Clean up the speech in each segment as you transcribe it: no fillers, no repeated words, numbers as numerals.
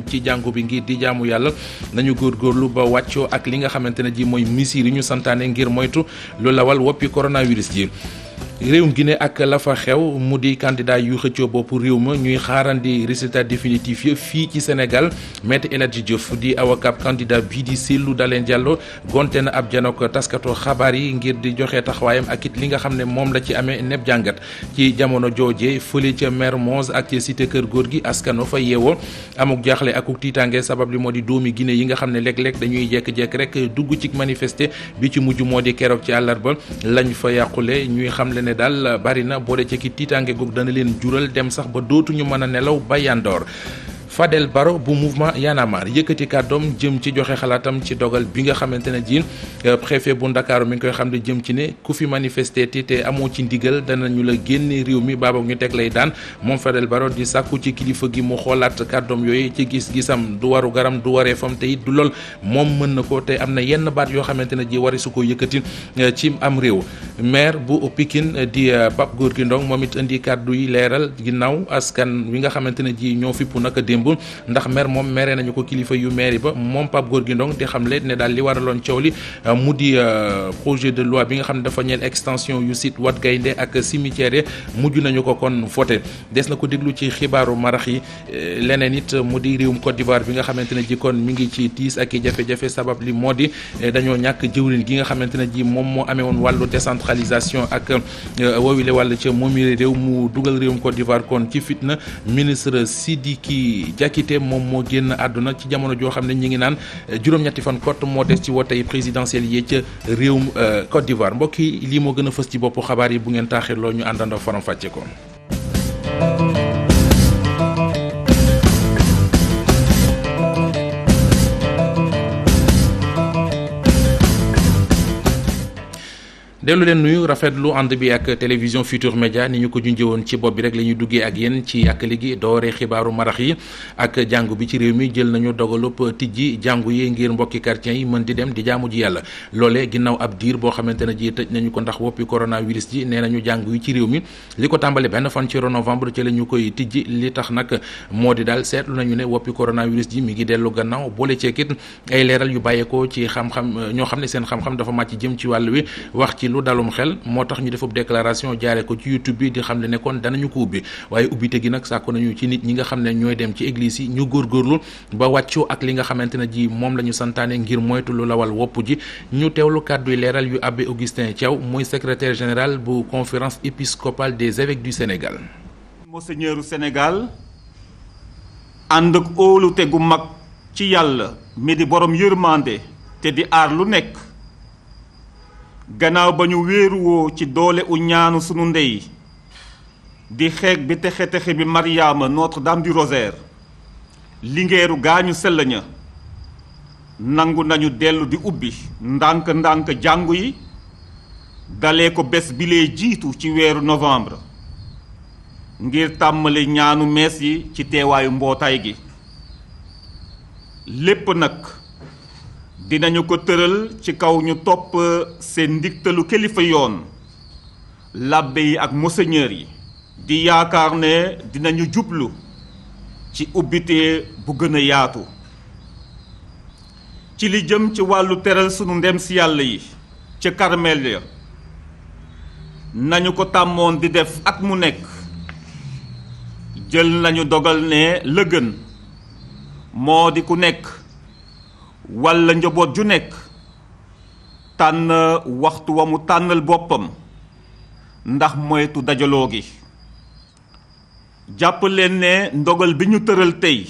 ci jàngu bi ngir di jaamu yàlla nañu góorgóorlu ba wàccoo ak li nga xamante ne ji mooy misir yi ñu santaane ngir moytu lu lawal woppi coronavirus ji. réewum Guinée ak la fa xew mu di candidat yu xëccoo boppu réew ma ñuy xaarandi résultat définitif yi fii ci Sénégal Maître El Hadji Diouf di avocat candidat bii di Cellou Dalein Diallo gonte na ab janook taskatu xabaar yi ngir di joxe taxawaayam ak it li nga xam ne moom la ci amee nepp jàngat ci jamono jooje fële ca Mermoz ak ca cité kër góor gi askano fa yeewoo amuk jaaxle akuk tiitange sabab li moo di doomi Guinée yi nga xam ne léeg-léeg dañuy jekk-jekk rek dugg ci manifester bi ci mujj moo di keroog ci àllarba lañ fa yàqule ñuy xamle ne daal bari na boole ci ki tiitaange goog dana leen jural dem sax ba dootuñu mën a nelaw ba yandoor Fadel Barro bu mouvement Y'en a marre yëkkati kàddoom jëm ci joxe xalaatam ci dogal bi nga xamante ne ji préfet bu Ndakaaru mi ngi koy xam ne jëm ci ne ku fi manifester te amoo ci ndigal danañu la génne réew mi baaboog ñu teg lay daan moom Fadel Barro di sàkku ci kilifa gi mu xoolaat kàddoom yooyu ci gis-gisam du waru garam du waree fam te it du lool moom mën na ko te am na yenn baat yoo xamante ne ji wari su ko yëkkati ci am réew maire bu Pikine di Pape Gorgui Ndong moom it indi kàddu yi leeral ginnaaw askan wi nga xamante ne ji ñoo fippu naka démb ndax maire moom mere nañu ko kilifa yu maire ba moom Pape Gorgui Ndong di xamle ne daal li waraloon coow li mu di projet de loi bi nga xam ne dafa ñeel extension yu site Wat Gaynde ak cimetière mujj nañu ko kon voté des na ko déglu ci xibaaru marax yi leneen it mu di réewum Côte d'Ivoire bi nga xamante ne ji kon mi ngi ci tiis ak i jafe-jafe sabab li moo di dañoo ñàkk jëwriñ gi nga xamante ne ji moom moo amee woon wàllu décentralisation ak woowile wàll ca moomi réew mu dugal réewum Côte d'Ivoire kon ci fitna ministre Sidiki Diakité moom moo génn àdduna ci jamono joo xam ne ñi ngi naan juróom-ñetti fan kott moo des ci wotey présidentielle yi ca réewum Côte d'Ivoire mbokk yi lii moo gën a fës ci boppu xabaar yi bu ngeen taaxirloo ñu àndandoo faram fàcce ko. dellu leen nuyu rafetlu ànd bi ak télévision Futur Média ni ñu ko junjee woon ci bopp bi rek la ñuy duggee ak yéen ci yàkkali gi doore xibaaru marax yi ak jàngu bi ci réew mi jël nañu dogalub tijji jàngu yi ngir mbokki chrétiens yi mën di dem di jaamu ji yàlla loolee ginnaaw ab diir boo xamante ne ji tëj nañu ko ndax woppi coronavirus ji nee nañu jàngu yi ci réew mi li ko tàmbale benn fan ci novembre ci la ñu koy tijji li tax nag moo di daal seetlu nañu ne woppi coronavirus ji mi ngi dellu gannaaw boole ceekit ay leeral yu bàyyeekoo ci xam-xam ñoo xam ne seen xam-xam dafa màcc jëm ci wàll wi wax ci lu dalum xel moo tax ñu defub déclaration jaare ko ci YouTube bi di xam ne nekkoon danañu ko ubbi waaye ubbite gi nag sàkku nañu ci nit ñi nga xam ne ñooy dem ci église yi ñu góorgóorlu ba wàccoo ak li nga xamante ne ji moom la ñu santaane ngir moytu lu lawal wopp ji ñu teewlu kàdduy leeral yu abbé Augustin Thiaw mooy secrétaire général bu conférence épiscopale des évêques du Sénégal. Monseigneur Sénégal ànd ak óolute gu mag ci yàlla mi di borom yërmande te di aar lu nekk gannaaw ba ñu wéeruwoo ci doole u ñaanu sunu ndey di xeeg bi texe-texe bi Mariama Notre-Dame du Rosaire lingeeru gaañu sell ña nangu nañu dellu di ubbi ndànk-ndànk jàngu yi dalee ko bés bi lee jiitu ci weeru novembre ngir tàmmali ñaanu mees yi ci teewaayu mbootaay gi lépp nag dinañu ko tëral ci kaw ñu topp seen ndigtalu kilifa yoon labbe yi ak monseigneur yi di yaakaar ne dinañu jublu ci ubbite bu gën a yaatu ci li jëm ci wàllu teral sunu ndem si yàlla yi ca Karmel ya nañu ko tàmmoon di def at mu nekk jël nañu dogal ne la gën moo di ku nekk walla njaboot ju nekk tànn waxtu wa mu tànnal boppam ndax moytu dajaloo gi jàpp leen ne ndogal bi ñu tëral tey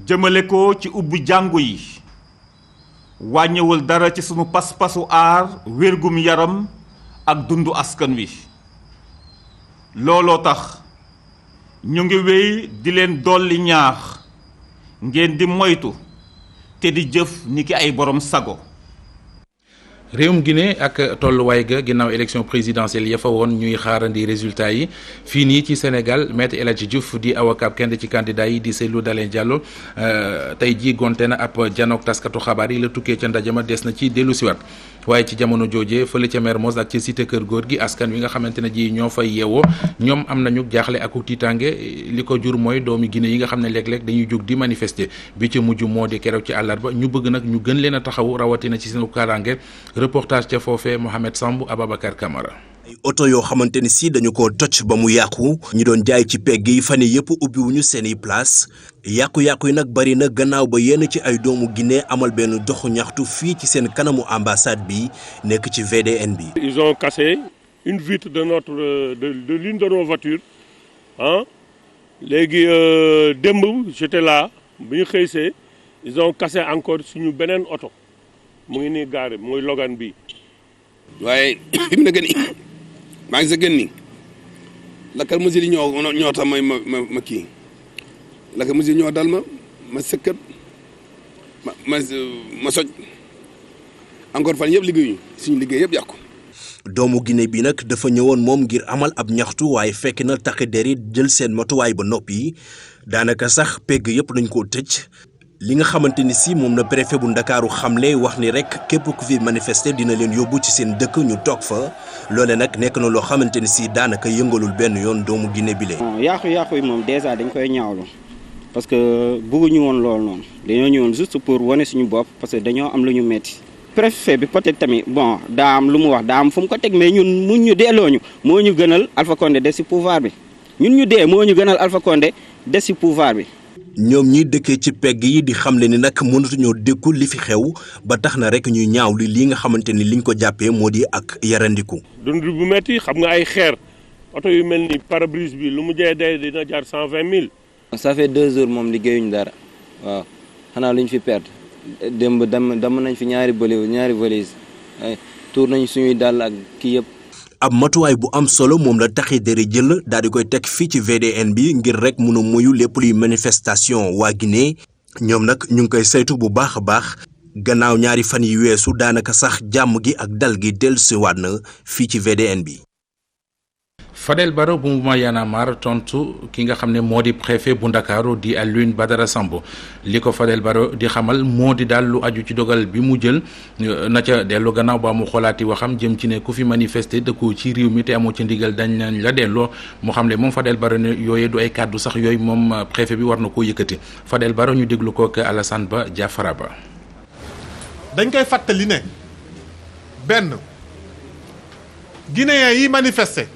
jëmale ko ci ubbi jàngu yi wàññiwul dara ci sunu pas-pasu aar wérgum yaram ak dundu askan wi looloo tax ñu ngi wéy di leen dolli ñaax ngeen di moytu te di jëf ni ki ay borom sago. réewum Guinée ak tolluwaay ga ginnaaw élection présidentielle ya fa woon ñuy xaarandi résultat yi fii nii ci Sénégal Maître El Hadji Diouf di avocat kenn ci candidat yi di Cellou Dalein Diallo tey jii gonte na ab janook taskatu xabaar yi la tukkee ca ndajama des na ci dellu siwaat waaye ci jamono jooje fële ca Mermoz ak ci cité Kër Góor gi askan wi nga xamante ne ji ñoo fay yeewoo ñoom am nañu jaaxle ak tiitaange li ko jur mooy doomi Guinée yi nga xam ne léeg-léeg dañuy jóg di manifester bi ci mujj moo di keroog ci àllarba ñu bëgg nag ñu gën leen a taxaw rawatina ci seen kaaraange reportage ca foofee Mohamed Samb Ababacar Camara. ay oto yoo xamante ni si dañu ko toj ba mu yàqu ñu doon jaay ci pegg yi fan yii yëpp ubbiwuñu seeni place yàqu-yàqu yi nag bari na gannaaw ba yenn ci ay doomu Guinée amal benn doxu ñaxtu fii ci seen kanamu ambassade bi nekk ci VDN bi. Ils ont cassé une vitre de l'une de nos voitures léegi démb j'étais là bu ñu xëysee ils ont cassé encore suñu beneen oto mu ngi nii gaare mooy Logan bi waaye fi mu ne gën maa ngi sa gën ni lakkal mesure yi ñoo tax ma kii lakkal mesure ñoo dal ma sëkkat ma soj encore fan yëpp liggéeyuñu suñu liggéey yëpp yàqu. doomu Guinée bi nag dafa ñëwoon moom ngir amal ab ñaxtu waaye fekk na takk der yi jël seen matuwaay ba noppi daanaka sax pegg yëpp dañ koo tëj. li nga xamante ni si moom na préfet bu Ndakaaru xamle wax ni rek képp ku fi manifester dina leen yóbbu ci seen dëkk ñu toog fa loole nag nekk na loo xamante ni si daanaka yëngalul benn yoon doomu Guinée bi le yàqu-yàqu yi moom déjà dañ koy ñaawlu parce que bëgguñu woon loolu noonu dañoo ñëwoon juste pour wane suñu bopp parce que dañoo am lu ñu metti préfet bi peut-être tamit bon daa am lu mu wax daa am fu mu ko teg mais ñun mun ñu delloo ñu moo ñu gënal Alpha Condé des ci pouvoir bi ñun ñu dee moo ñu gënal Alpha Condé des ci pouvoir bi. ñoom ñi dëkkee ci pegg yi di xamle ni nag mënatuñoo dékku li fi xew ba tax na rek ñuy ñaaw li nga xamante ni liñ ko jàppee moo di ak yarandiku. dund bu metti xam nga ay xeer oto yu mel ni pare-brise bi lu mu jee day dina jaar 120 000. ça fait 2 jours moom liggéeyuñ dara waaw xanaa luñ fi perte démb dam nañ fi ñaari valise tuur nañ suñuy dàll ak kii yëpp. ab matuwaay bu am solo moom la taxi dere jël daal di koy teg fii ci VDN bi ngir rek mun a moyu lépp luy manifestation waa Guinée ñoom nag ñu ngi koy saytu bu baax a baax gannaaw ñaari fan yi weesu daanaka sax jàmm gi ak dal gi dellusiwaat na fii ci VDN bi. Fadel Barro bu mouvement Y'en a marre tontu ki nga xam ne moo di préfet bu Ndakaaru di Alioune Badara Samb li ko Fadel Barro di xamal moo di daal lu aju ci dogal bi mu jël na ca dellu gannaaw ba mu xoolaati waxam jëm ci ne ku fi manifester dëkku ci réew mi te amoo ci ndigal dañ nañ la delloo moo xam ne moom Fadel Barro ne yooyu du ay kàddu sax yooyu moom préfet bi war na koo yëkkati Fadel Barro ñu déglu ko ak Alassane Ba Diafara Ba. dañ koy fàttali ne benn Guinéens yi manifester.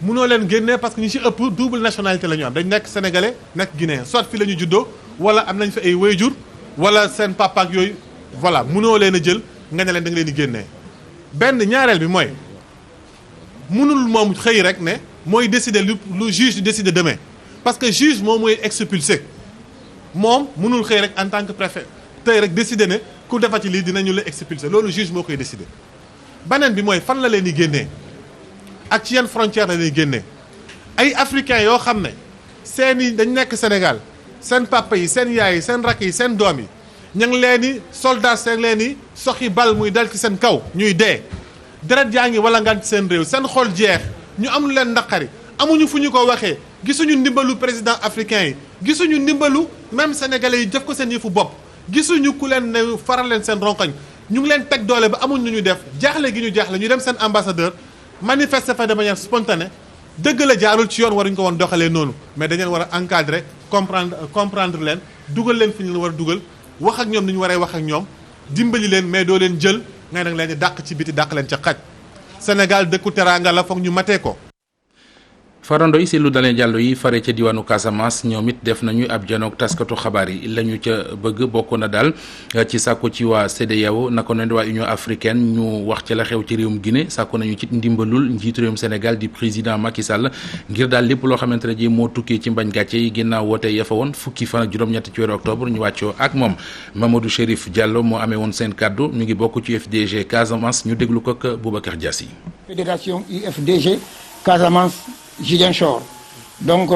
mënoo leen génnee parce que ñu ci ëpp double nationalité la ñu am dañ nekk sénégalais nekk guinéen soit fi la ñu juddoo wala am nañ fi ay wayjur wala seen papa ak yooyu voilà mënoo leen a jël nga ne leen da nga leen di génnee. benn ñaareel bi mooy mënul moom xëy rek ne mooy décider lu juge di décider demain parce que juge moom mooy expulsé moom mënul xëy rek en tant que préfet tey rek décider ne ku defati lii dinañu la expulsé loolu juge moo koy décider. beneen bi mooy fan la leen di génnee. ak ci yenn frontière la lay génnee ay africains yoo xam ne seeni dañ nekk Sénégal seen papa yi seen yaay yi seen rakk yi seen doom yi ña ngi leen di soldats seen leen di soxi bal muy dal ci seen kaw ñuy dee deret yaa ngi wala ngaan ci seen réew seen xol jeex ñu am lu leen naqari amuñu fu ñu ko waxee gisuñu ndimbalu président africain yi gisuñu ndimbalu même sénégalais yi def ko seen yëfu bopp gisuñu ku leen ne faral leen seen ronkoñ ñu ngi leen teg doole ba amuñ lu ñu def jaaxle gi ñu jaaxle ñu dem seen ambassadeur manifester fa de manière spontanée dëgg la jaarul ci yoon waruñu ko woon doxalee noonu mais dañu leen war a encadrer comprendre leen dugal leen fi ñu leen war a dugal wax ak ñoom ni ñu waree wax ak ñoom dimbali leen mais doo leen jël ngay nag leen di dàq ci biti dàq leen ca xaj Sénégal dëkku teraanga la foog ñu matee ko. farando yi si lu dalee jàllo yi fare ca diwaanu Casamance ñoom it def nañu ab janoog taskatu xabaar yi la ñu ca bëgg bokk na daal ci sàkku ci waa CEDEAO naka noonu waa Union africaine ñu wax ci la xew ci réewum Guinée sàkku nañu ci ndimbalul njiitu réewum Sénégal di président Macky Sall ngir daal lépp loo xamante ne ji moo tukkee ci mbañ gàcce yi ginnaaw woote ya fa woon fukki fan ak juróom-ñett ci weeru octobre ñu wàccoo ak moom Mamadou Chérif Diallo moo amee woon seen kàddu ñu ngi bokk ci UFDG Casamance ñu déglu ko ak Boubacar Diassi. Fédération UFDG Casamance. Ziguinchor donc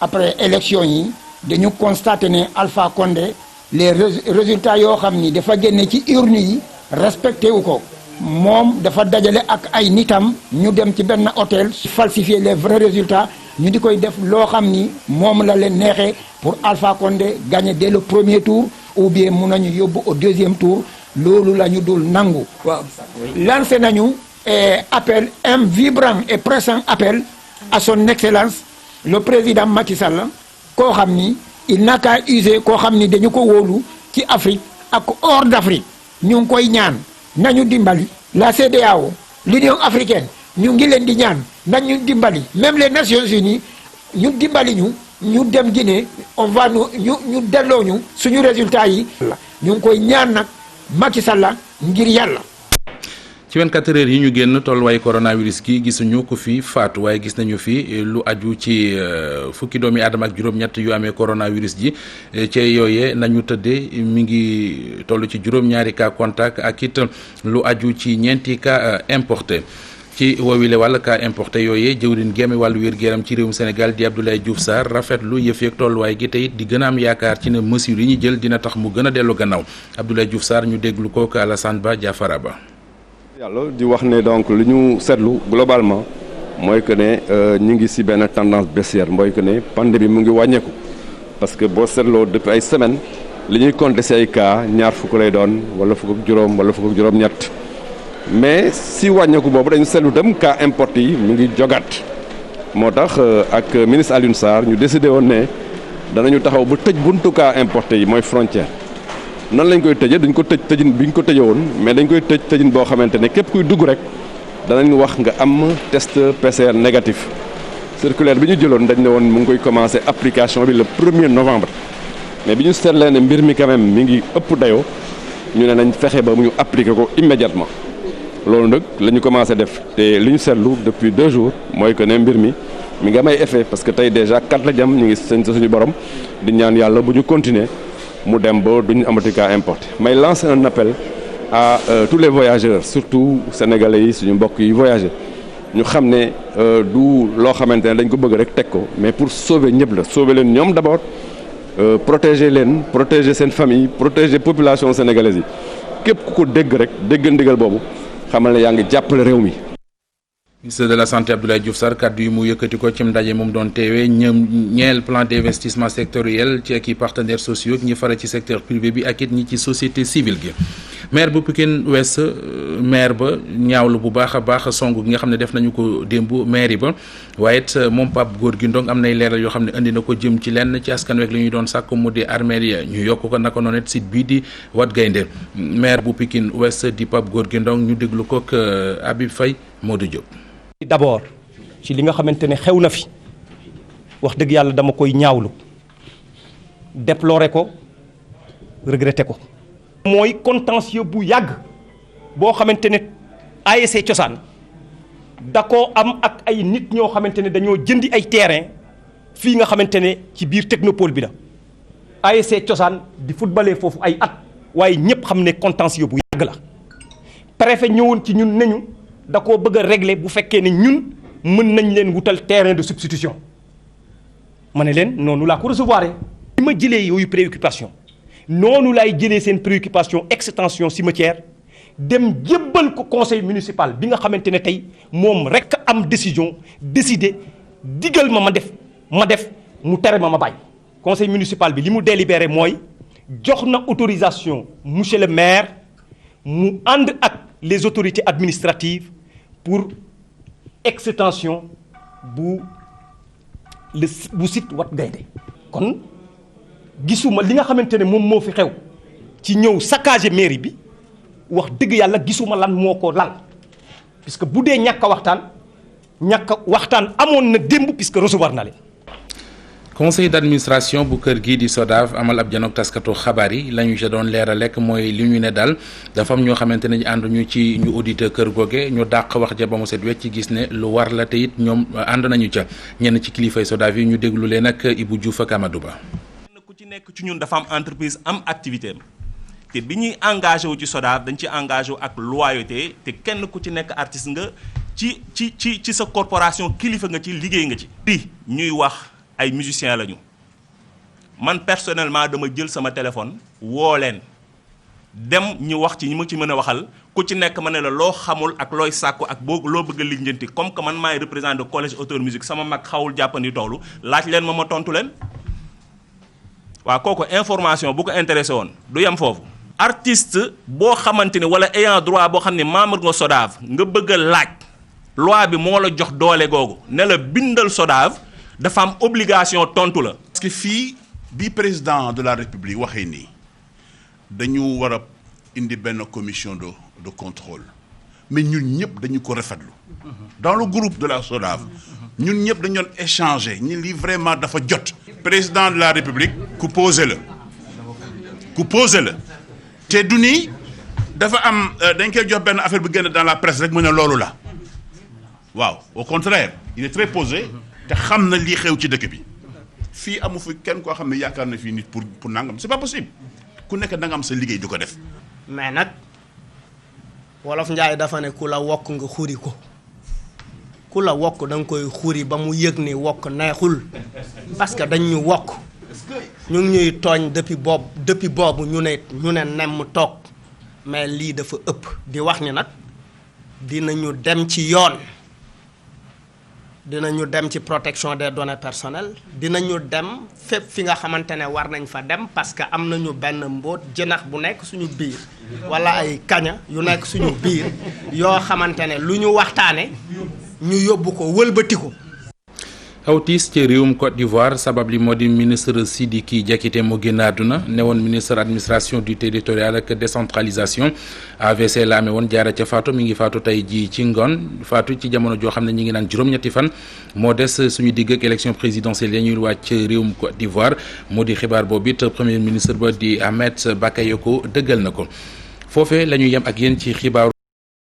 après élection yi dañu constaté ne Alpha Condé les résultats yoo xam ni dafa génne ci urne yi respecté wu ko moom dafa dajale ak ay nitam ñu dem ci benn hôtel falsifier les vrais résultats ñu di koy def loo xam ni moom la leen neexee pour Alpha Condé gagner dès le premier tour ou bien mun nañu yóbbu au deuxième tour loolu la ñu dul nangu. waaw lancé nañu appel un vibrant et pressant appel à son excellence le président Macky Sall koo xam ni il n'a qu'à user koo xam ni dañu ko wóolu ci Afrique ak hors d'Afrique ñu ngi koy ñaan nañu dimbali la CEDEAO l'Union africaine ñu ngi leen di ñaan nañu dimbali même les Nations Unies ñu dimbali ñu dem Guinée on va ñu delloo ñu suñu résultats yi. ñu ngi koy ñaan nag Macky Sall ngir yàlla. ci 24 heures yi ñu génn tolluwaay coronavirus gi gisuñu ko fi faatu waaye gis nañu fi lu aju ci fukki doomi aadama ak juróom-ñett yu amee coronavirus ji ci yooyee nañu tëddee mi ngi toll ci juróom-ñaari cas contact ak it lu aju ci ñeenti cas importé. ci woowile wàll cas importé yooyee jëwriñ gémme wàllu wér-gu-yaram ci réewum Sénégal di Abdoulaye Diouf Sarr rafetlu yëf yeeg tolluwaay gi te it di gën a am yaakaar ci ne mesures yi ñu jël dina tax mu gën a dellu gannaaw Abdoulaye Diouf Sarr ñu déglu ko ak Alassane Ba Diafara Ba. yàlla di wax ne donc li ñu seetlu globalement mooy que ne ñu ngi ci benn tendance baissière mooy que ne pandémie bi mu ngi wàññeeku parce que boo seetloo depuis ay semaines li ñuy compter ci ay cas ñaar fukk lay doon wala fukk ak juróom wala fukk ak juróom-ñett. mais si wàññeeku boobu dañu seetlu dem cas importé yi mu ngi jogaat moo tax ak ministre Alioune Sarr ñu décidé woon ne danañu taxaw ba tëj buntu cas importé yi mooy frontière nan lañ koy tëjee duñ ko tëj tëjin bi ñu ko tëjee woon mais dañ koy tëj tëjin boo xamante ne képp kuy dugg rek danañ wax nga am test PCR négatif circulaire bi ñu jëloon dañ ne woon mu ngi koy commencé application bi le 1er novembre mais bi ñu seetlee ne mbir mi quand même mi ngi ëpp dayoo ñu ne nañ fexe ba mu ñu appliqué ko immédiatement loolu nag la ñu commencé def te li ñu seetlu depuis 2 jours mooy que ne mbir mi ngi am ay effet parce que tey déjà 4 la jam ñu ngi seen suñu borom di ñaan yàlla bu ñu continuer mu dem ba duñu amati cas importé may lancer un appel à tous les voyageurs surtout sénégalais yi suñu mbokk yi voyager ñu xam ne du loo xamante ne dañ ko bëgg rek teg ko mais pour sauver ñëpp la sauver leen ñoom d'abord protéger leen protéger seen famille protéger population sénégalaise yi képp ku ko dégg rek dégg ndigal boobu xamal ne yaa ngi jàppale réew mi. ministre de la santé Abdoulaye Diouf Sarr kaddu yi mu yëkkati ko ci ndaje moom doon teewee ñeel plan d'investissement sectoriel ci ak i partenaires sociaux ñi fara ci secteur privé bi ak it ñi ci société civile gi. maire bu Pikine Ouest maire ba ñaawlu bu baax a baax song gi nga xam ne def nañu ko démb mairie ba waaye it moom Pape Gorgui Ndong am nay leeral yoo xam ne indi na ko jëm ci lenn ci askan week li ñuy doon sàkk mu di armeel ya ñu yokk ko naka noonu it site bii di Wat Gaynde maire bu Pikine Ouest di Pape Gorgui Ndong ñu déglu ko ak Habib Faye Modou Diop. d'abord ci li nga xamante ne xew na fi wax dëgg yàlla dama koy ñaawlu déplorer ko regretter ko. mooy contentieux bu yàgg boo xamante ne ASC Cosaan da koo am ak ay nit ñoo xamante ne dañoo jëndi ay terrain fii nga xamante ne ci biir technopole bi la ASC Cosaan di footballé foofu ay at waaye ñëpp xam ne contentieux bu yàgg la préfet ñëwoon ci ñun nañu da koo bëgg a régler bu fekkee ne ñun mën nañ leen wutal terrain de substitution ma ne leen noonu laa ko recevoir bi ma jëlee yooyu préoccupation noonu laay jëlee seen préoccupation extension cimetière dem jébbal ko conseil municipal bi nga xamante ne tey moom rek am décision décider digal ma def mu tere ma bàyyi. conseil municipal bi li mu délibéré mooy jox na autorisation monsieur le maire mu ànd ak les autorités administratives pour extension bu site Wat Gaynde kon gisuma li nga xamante ne moom moo fi xew ci ñëw saccager mairie bi wax dëgg yàlla gisuma lan moo ko lal puisque bu dee ñàkk a waxtaan amoon na démb puisque recevoir na leen. conseil d'administration bu kër gii di SODAV amal ab janook taskatu xabaar yi la ñu ca doon leeral lekk mooy li ñu ne daal dafa am ñoo xamante ne ñu ànduñu ci ñu auditer kër googe ñu dàq wax ja ba mu set wecc ci gis ne lu war la te it ñoom ànd nañu ca ñenn ci kilifay SODAV yi ñu déglu leen ak Ibou Diouf ak Amadou Ba. ku ci nekk ci ñun dafa am entreprise am activité am te bi ñuy engagé wu ci SODAV dañ ci engagé wu ak loyauté te kenn ku ci nekk artiste nga ci sa corporation kilifa nga ci liggéey nga ci. ñuy wax. ay musiciens lañu man personnellement dama jël sama téléphone woo leen dem ñu wax ci ñi ma ci mën a waxal ku ci nekk ma ne la loo xamul ak looy sàkku ak boo loo bëgg a lijjanti comme que man maay représentant de collège auteur musique sama mag xawul jàppandi toolu laaj leen ma tontu leen waaw kooku information bu ko intéressé woon du yem foofu artiste boo xamante ne wala ayant droit boo xam ne membre nga SODAV nga bëgg a laaj loi bi moo la jox doole googu ne la bindal SODAV dafa am obligation tontu la. parce que fii bi président de la République waxee nii dañu war a indi benn commission de contrôle mais ñun ñëpp dañu ko rafetlu dans le groupe de la SODAV ñun ñëpp dañu doon échanger ñi li vraiment dafa jot. président de la République ku posé la te du nii dafa am dañ koy jox benn affaire bu génn dans la presse rek mu ne loolu la waaw au contraire il est très posé te xam na lii xew ci dëkk bi fii amu fi kenn koo xam ne yaakaar na fii nit pour nangam c'est pas possible ku nekk da nga am sa liggéey di ko def. mais nag wolof Njaay dafa ne ku la wokk nga xuri ko ku la wokk da nga koy xuri ba mu yëg ni wokk neexul parce que dañ ñu wokk ñu ngi ñuy tooñ depuis boobu ñu ne nemm toog mais lii dafa ëpp di wax ni nag dinañu dem ci yoon. dinañu dem ci protection des données personnelles dinañu dem fépp fi nga xamante ne war nañ fa dem parce que am nañu benn mbóot jënax bu nekk suñu biir wala ay kaña yu nekk suñu biir yoo xamante ne lu ñu waxtaane ñu yóbbu ko wëlbati ko. aw tiis ci réewum Côte d'Ivoire sabab li moo di ministre Sidiki Diakité moo génn àdduna ne woon ministre administration du territorial ak décentralisation AVC la amee woon jaara ca faatu mi ngi faatu tey ji ci ngoon faatu ci jamono joo xam ne ñi ngi naan juróom-ñetti fan moo des suñu digg ak élection présidentielle ya ñuy wàcc réewum Côte d'Ivoire moo di xibaar boobu it premier ministre ba di Ahmed Bakayoko dëggal na ko foofee la ñu yem ak yéen ci xibaaru